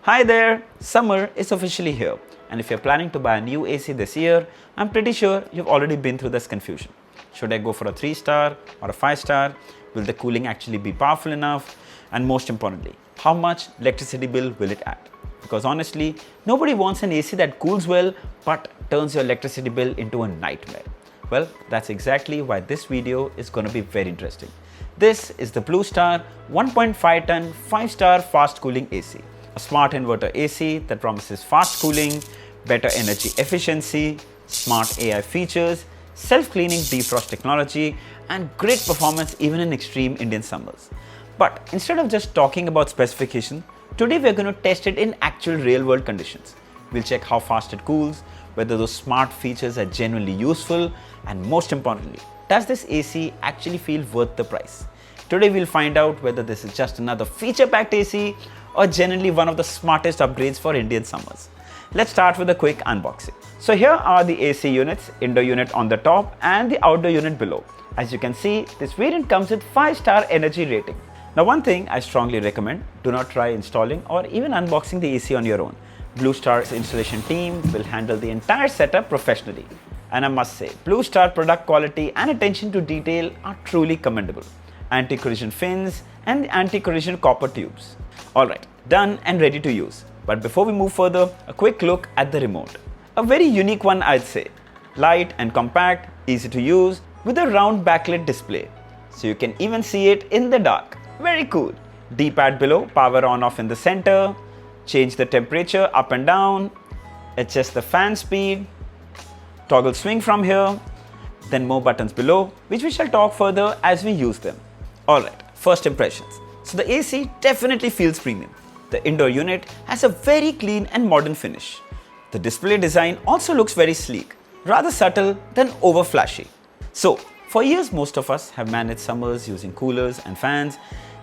Hi there! Summer is officially here, and if you're planning to buy a new AC this year, I'm pretty sure you've already been through this confusion. Should I go for a 3-star or a 5-star? Will the cooling actually be powerful enough? And most importantly, how much electricity bill will it add? Because honestly, nobody wants an AC that cools well but turns your electricity bill into a nightmare. Well, that's exactly why this video is going to be very interesting. This is the Blue Star 1.5 ton 5-star fast cooling AC. A smart inverter AC that promises fast cooling, better energy efficiency, smart AI features, self-cleaning defrost technology, and great performance even in extreme Indian summers. But instead of just talking about specification, today we're going to test it in actual real-world conditions. We'll check how fast it cools, whether those smart features are genuinely useful, and most importantly, does this AC actually feel worth the price? Today we'll find out whether this is just another feature-packed AC or genuinely one of the smartest upgrades for Indian summers. Let's start with a quick unboxing. So here are the AC units, indoor unit on the top and the outdoor unit below. As you can see, this variant comes with 5-star energy rating. Now one thing I strongly recommend, do not try installing or even unboxing the AC on your own. Blue Star's installation team will handle the entire setup professionally. And I must say, Blue Star product quality and attention to detail are truly commendable. Anti-collision fins and the anti-collision copper tubes. Alright, done and ready to use. But before we move further, a quick look at the remote. A very unique one, I'd say. Light and compact, easy to use, with a round backlit display. So you can even see it in the dark. Very cool. D-pad below, power on off in the center, change the temperature up and down, adjust the fan speed, toggle swing from here, then more buttons below, which we shall talk further as we use them. Alright, first impressions. So the AC definitely feels premium. The indoor unit has a very clean and modern finish. The display design also looks very sleek, rather subtle than over flashy. So, for years most of us have managed summers using coolers and fans,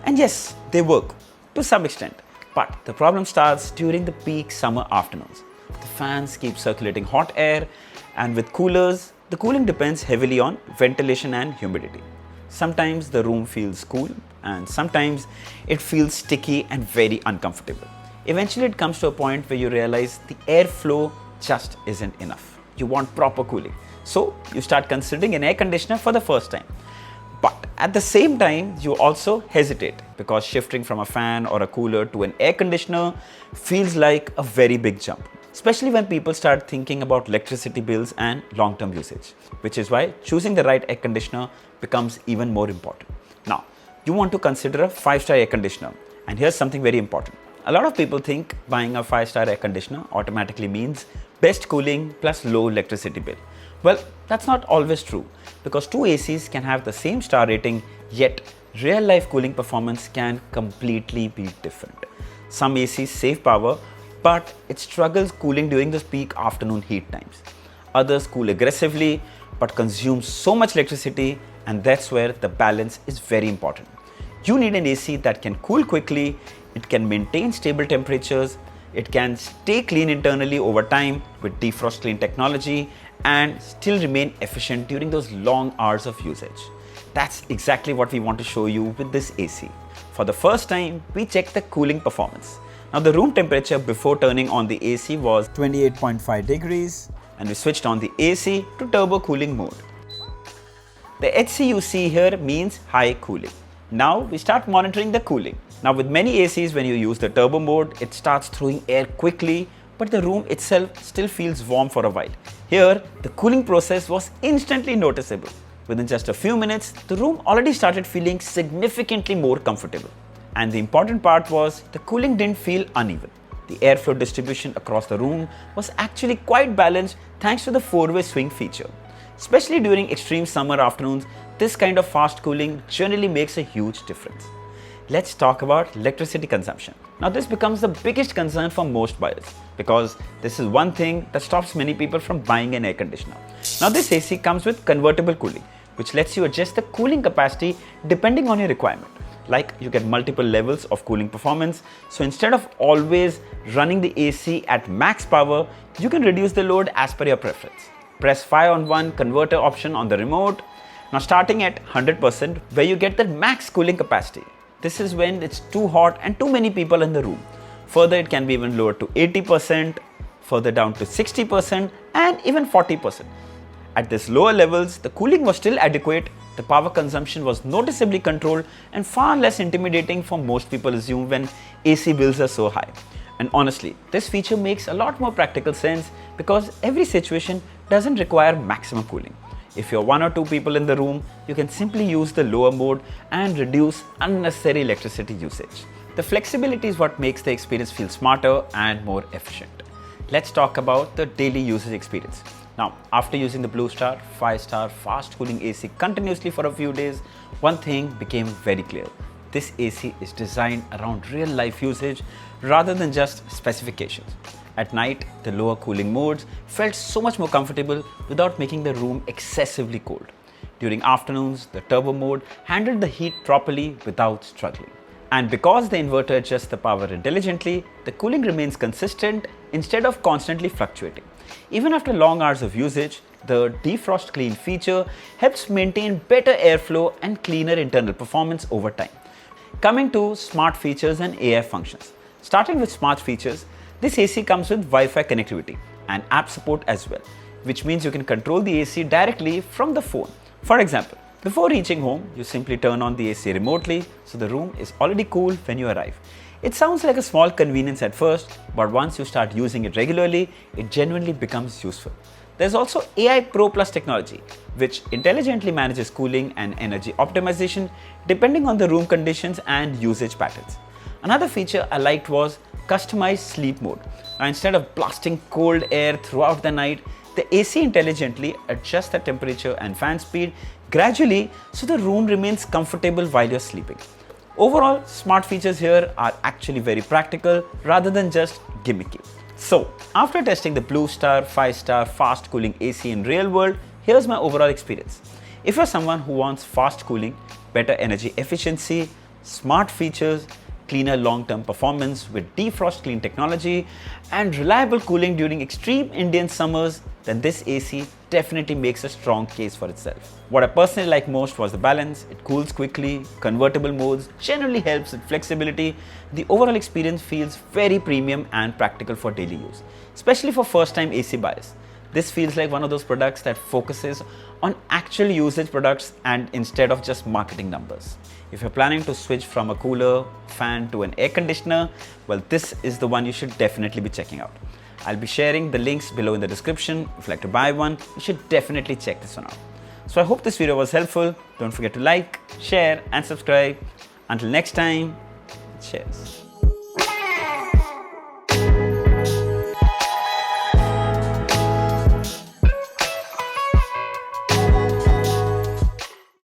and yes, they work to some extent. But the problem starts during the peak summer afternoons. The fans keep circulating hot air, and with coolers, the cooling depends heavily on ventilation and humidity. Sometimes the room feels cool and sometimes it feels sticky and very uncomfortable. Eventually it comes to a point where you realize the airflow just isn't enough. You want proper cooling. So you start considering an air conditioner for the first time. But at the same time, you also hesitate because shifting from a fan or a cooler to an air conditioner feels like a very big jump. Especially when people start thinking about electricity bills and long-term usage, which is why choosing the right air conditioner becomes even more important. Now, you want to consider a 5-star air conditioner, and here's something very important. A lot of people think buying a 5-star air conditioner automatically means best cooling plus low electricity bill. Well, that's not always true, because two ACs can have the same star rating, yet real-life cooling performance can completely be different. Some ACs save power, but it struggles cooling during those peak afternoon heat times. Others cool aggressively but consume so much electricity, and that's where the balance is very important. You need an AC that can cool quickly, it can maintain stable temperatures, it can stay clean internally over time with defrost clean technology, and still remain efficient during those long hours of usage. That's exactly what we want to show you with this AC. For the first time, we checked the cooling performance. Now the room temperature before turning on the AC was 28.5 degrees, and we switched on the AC to turbo cooling mode. The HC you see here means high cooling. Now we start monitoring the cooling. Now with many ACs, when you use the turbo mode, it starts throwing air quickly, but the room itself still feels warm for a while. Here, the cooling process was instantly noticeable. Within just a few minutes, the room already started feeling significantly more comfortable. And the important part was the cooling didn't feel uneven. The airflow distribution across the room was actually quite balanced thanks to the 4-way swing feature. Especially during extreme summer afternoons, this kind of fast cooling generally makes a huge difference. Let's talk about electricity consumption. Now this becomes the biggest concern for most buyers because this is one thing that stops many people from buying an air conditioner. Now this AC comes with convertible cooling, which lets you adjust the cooling capacity depending on your requirement. Like you get multiple levels of cooling performance. So instead of always running the AC at max power, you can reduce the load as per your preference. Press 5-on-1 converter option on the remote. Now starting at 100%, where you get the max cooling capacity. This is when it's too hot and too many people in the room. Further, it can be even lowered to 80%, further down to 60%, and even 40%. At these lower levels, the cooling was still adequate, the power consumption was noticeably controlled, and far less intimidating for most people assume when AC bills are so high. And honestly, this feature makes a lot more practical sense because every situation doesn't require maximum cooling. If you're 1 or 2 people in the room, you can simply use the lower mode and reduce unnecessary electricity usage. The flexibility is what makes the experience feel smarter and more efficient. Let's talk about the daily usage experience. Now, after using the Blue Star 5-star fast cooling AC continuously for a few days, one thing became very clear. This AC is designed around real life usage rather than just specifications. At night, the lower cooling modes felt so much more comfortable without making the room excessively cold. During afternoons, the turbo mode handled the heat properly without struggling. And because the inverter adjusts the power intelligently, the cooling remains consistent instead of constantly fluctuating. Even after long hours of usage, the defrost clean feature helps maintain better airflow and cleaner internal performance over time. Coming to smart features and AI functions. Starting with smart features, this AC comes with Wi-Fi connectivity and app support as well, which means you can control the AC directly from the phone. For example, before reaching home, you simply turn on the AC remotely, so the room is already cool when you arrive. It sounds like a small convenience at first, but once you start using it regularly, it genuinely becomes useful. There's also AI Pro Plus technology, which intelligently manages cooling and energy optimization depending on the room conditions and usage patterns. Another feature I liked was customized sleep mode. Now, instead of blasting cold air throughout the night, the AC intelligently adjusts the temperature and fan speed gradually so the room remains comfortable while you're sleeping. Overall, smart features here are actually very practical rather than just gimmicky. So, after testing the Blue Star 5-star fast cooling AC in real world, here's my overall experience. If you're someone who wants fast cooling, better energy efficiency, smart features, cleaner long-term performance with defrost clean technology, and reliable cooling during extreme Indian summers, then this AC definitely makes a strong case for itself. What I personally like most was the balance. It cools quickly, convertible modes generally helps with flexibility. The overall experience feels very premium and practical for daily use, especially for first-time AC buyers. This feels like one of those products that focuses on actual usage products and instead of just marketing numbers. If you're planning to switch from a cooler, fan to an air conditioner, well, this is the one you should definitely be checking out. I'll be sharing the links below in the description. If you'd like to buy one, you should definitely check this one out. So I hope this video was helpful. Don't forget to like, share and subscribe. Until next time, cheers.